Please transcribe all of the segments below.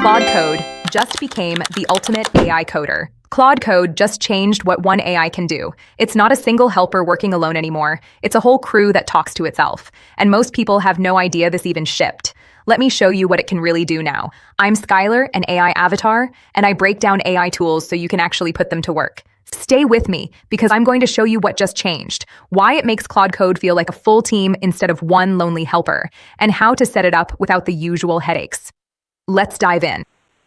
Claude Code just became the ultimate AI coder. Claude Code just changed what one AI can do. It's not a single helper working alone anymore. It's a whole crew that talks to itself. And most people have no idea this even shipped. Let me show you what it can really do now. I'm Skylar, an AI avatar, and I break down AI tools so you can actually put them to work. Stay with me, because I'm going to show you what just changed, why it makes Claude Code feel like a full team instead of one lonely helper, and how to set it up without the usual headaches. Let's dive in.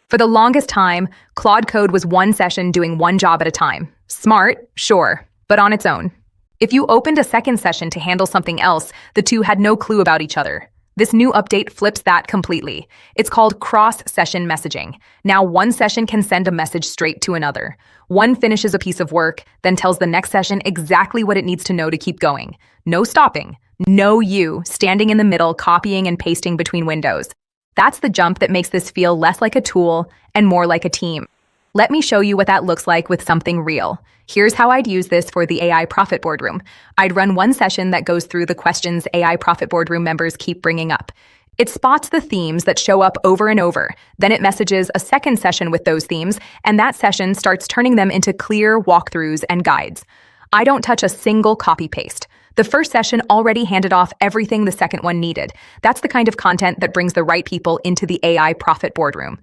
For the longest time, Claude Code was one session doing one job at a time. Smart, sure, but on its own. If you opened a second session to handle something else, the two had no clue about each other. This new update flips that completely. It's called cross-session messaging. Now one session can send a message straight to another. One finishes a piece of work, then tells the next session exactly what it needs to know to keep going. No stopping. No you standing in the middle, copying and pasting between windows. That's the jump that makes this feel less like a tool and more like a team. Let me show you what that looks like with something real. Here's how I'd use this for the AI Profit Boardroom. I'd run one session that goes through the questions AI Profit Boardroom members keep bringing up. It spots the themes that show up over and over. Then it messages a second session with those themes, and that session starts turning them into clear walkthroughs and guides. I don't touch a single copy-paste. The first session already handed off everything the second one needed. That's the kind of content that brings the right people into the AI Profit Boardroom.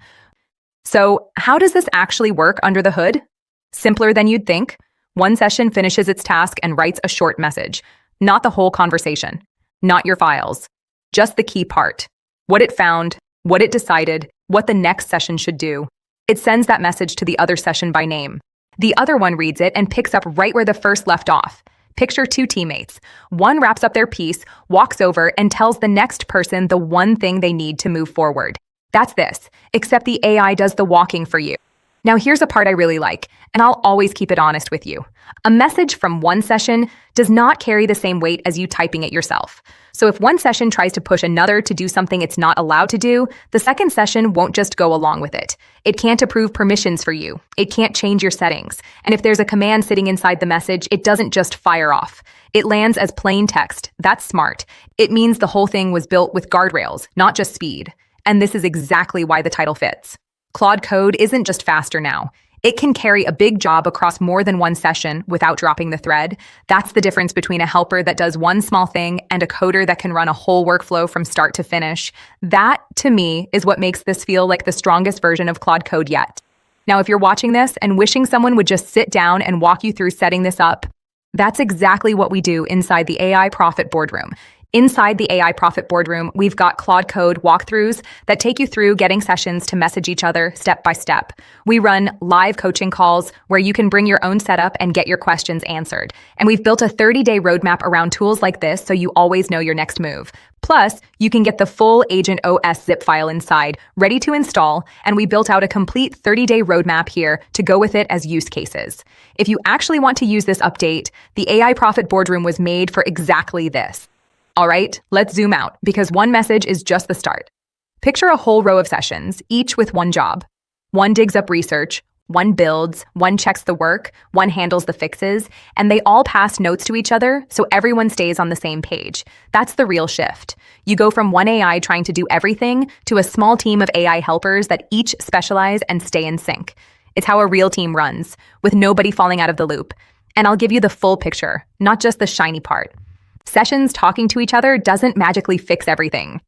So, how does this actually work under the hood? Simpler than you'd think. One session finishes its task and writes a short message. Not the whole conversation. Not your files. Just the key part. What it found, what it decided, what the next session should do. It sends that message to the other session by name. The other one reads it and picks up right where the first left off. Picture two teammates. One wraps up their piece, walks over, and tells the next person the one thing they need to move forward. That's this, except the AI does the walking for you. Now here's a part I really like, and I'll always keep it honest with you. A message from one session does not carry the same weight as you typing it yourself. So if one session tries to push another to do something it's not allowed to do, the second session won't just go along with it. It can't approve permissions for you. It can't change your settings. And if there's a command sitting inside the message, it doesn't just fire off. It lands as plain text. That's smart. It means the whole thing was built with guardrails, not just speed. And this is exactly why the title fits. Claude Code isn't just faster now. It can carry a big job across more than one session without dropping the thread. That's the difference between a helper that does one small thing and a coder that can run a whole workflow from start to finish. That, to me, is what makes this feel like the strongest version of Claude Code yet. Now, if you're watching this and wishing someone would just sit down and walk you through setting this up, that's exactly what we do inside the AI Profit Boardroom. Inside the AI Profit Boardroom, we've got Claude Code walkthroughs that take you through getting sessions to message each other step by step. We run live coaching calls where you can bring your own setup and get your questions answered. And we've built a 30-day roadmap around tools like this so you always know your next move. Plus, you can get the full Agent OS zip file inside, ready to install, and we built out a complete 30-day roadmap here to go with it as use cases. If you actually want to use this update, the AI Profit Boardroom was made for exactly this. All right, let's zoom out, because one message is just the start. Picture a whole row of sessions, each with one job. One digs up research, one builds, one checks the work, one handles the fixes, and they all pass notes to each other so everyone stays on the same page. That's the real shift. You go from one AI trying to do everything to a small team of AI helpers that each specialize and stay in sync. It's how a real team runs, with nobody falling out of the loop. And I'll give you the full picture, not just the shiny part. Sessions talking to each other doesn't magically fix everything.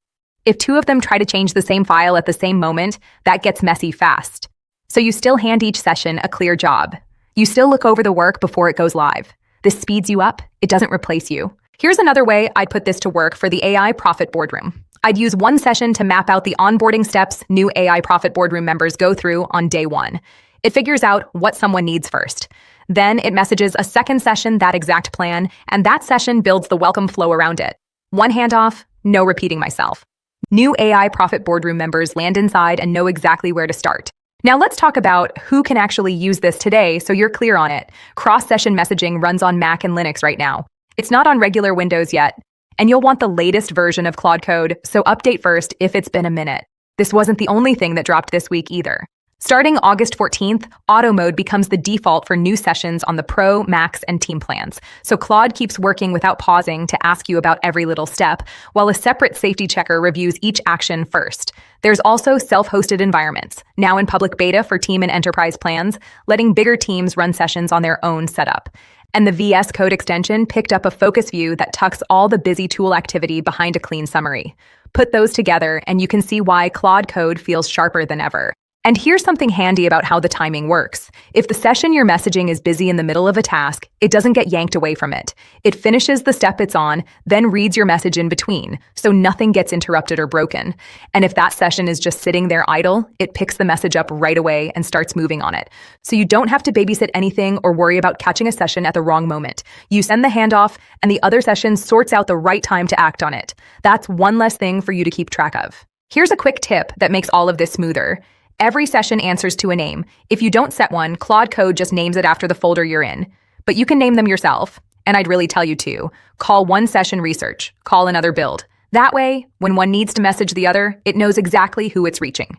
If two of them try to change the same file at the same moment, that gets messy fast. So you still hand each session a clear job. You still look over the work before it goes live. This speeds you up. It doesn't replace you. Here's another way I'd put this to work for the AI Profit Boardroom. I'd use one session to map out the onboarding steps new AI Profit Boardroom members go through on day one. It figures out what someone needs first. Then it messages a second session that exact plan, and that session builds the welcome flow around it. One handoff, no repeating myself. New AI Profit Boardroom members land inside and know exactly where to start. Now let's talk about who can actually use this today so you're clear on it. Cross-session messaging runs on Mac and Linux right now. It's not on regular Windows yet, and you'll want the latest version of Claude Code, so update first if it's been a minute. This wasn't the only thing that dropped this week either. Starting August 14th, auto mode becomes the default for new sessions on the Pro, Max, and Team plans. So Claude keeps working without pausing to ask you about every little step, while a separate safety checker reviews each action first. There's also self-hosted environments, now in public beta for Team and Enterprise plans, letting bigger teams run sessions on their own setup. And the VS Code extension picked up a focus view that tucks all the busy tool activity behind a clean summary. Put those together, and you can see why Claude Code feels sharper than ever. And here's something handy about how the timing works. If the session you're messaging is busy in the middle of a task, it doesn't get yanked away from it. It finishes the step it's on, then reads your message in between, so nothing gets interrupted or broken. And if that session is just sitting there idle, it picks the message up right away and starts moving on it. So you don't have to babysit anything or worry about catching a session at the wrong moment. You send the handoff, and the other session sorts out the right time to act on it. That's one less thing for you to keep track of. Here's a quick tip that makes all of this smoother. Every session answers to a name. If you don't set one, Claude Code just names it after the folder you're in. But you can name them yourself. And I'd really tell you to. Call one session research, call another build. That way, when one needs to message the other, it knows exactly who it's reaching.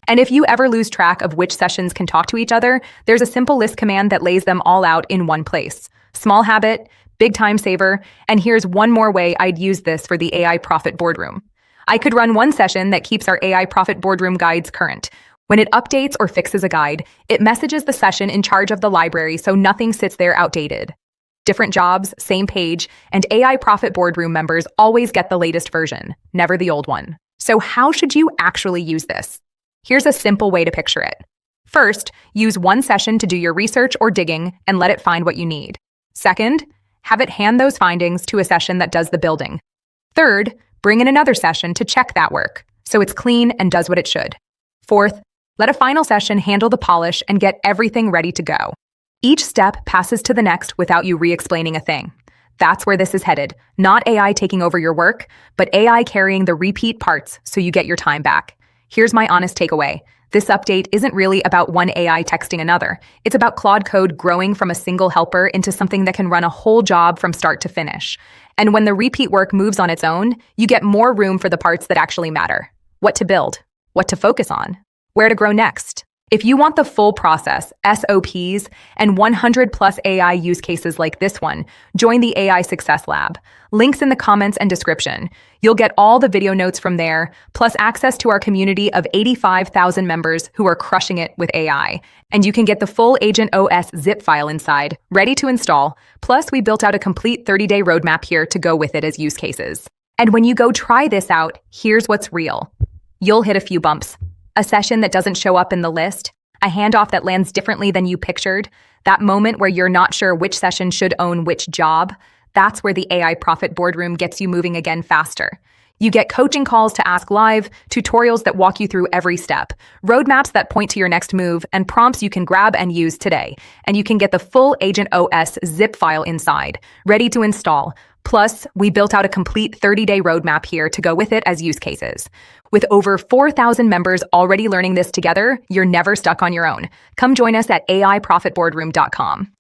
And if you ever lose track of which sessions can talk to each other, there's a simple list command that lays them all out in one place. Small habit, big time saver, and here's one more way I'd use this for the AI Profit Boardroom. I could run one session that keeps our AI Profit Boardroom guides current. When it updates or fixes a guide, it messages the session in charge of the library so nothing sits there outdated. Different jobs, same page, and AI Profit Boardroom members always get the latest version, never the old one. So how should you actually use this? Here's a simple way to picture it. First, use one session to do your research or digging and let it find what you need. Second, have it hand those findings to a session that does the building. Third, bring in another session to check that work, so it's clean and does what it should. Fourth, let a final session handle the polish and get everything ready to go. Each step passes to the next without you re-explaining a thing. That's where this is headed. Not AI taking over your work, but AI carrying the repeat parts so you get your time back. Here's my honest takeaway. This update isn't really about one AI texting another. It's about Claude Code growing from a single helper into something that can run a whole job from start to finish. And when the repeat work moves on its own, you get more room for the parts that actually matter. What to build, what to focus on, where to grow next. If you want the full process, SOPs, and 100+ AI use cases like this one, join the AI Success Lab. Links in the comments and description. You'll get all the video notes from there, plus access to our community of 85,000 members who are crushing it with AI. And you can get the full Agent OS zip file inside, ready to install. Plus, we built out a complete 30-day roadmap here to go with it as use cases. And when you go try this out, here's what's real. You'll hit a few bumps. A session that doesn't show up in the list, a handoff that lands differently than you pictured, that moment where you're not sure which session should own which job, that's where the AI Profit Boardroom gets you moving again faster. You get coaching calls to ask live, tutorials that walk you through every step, roadmaps that point to your next move, and prompts you can grab and use today. And you can get the full Agent OS zip file inside, ready to install. Plus, we built out a complete 30-day roadmap here to go with it as use cases. With over 4,000 members already learning this together, you're never stuck on your own. Come join us at AIProfitBoardroom.com.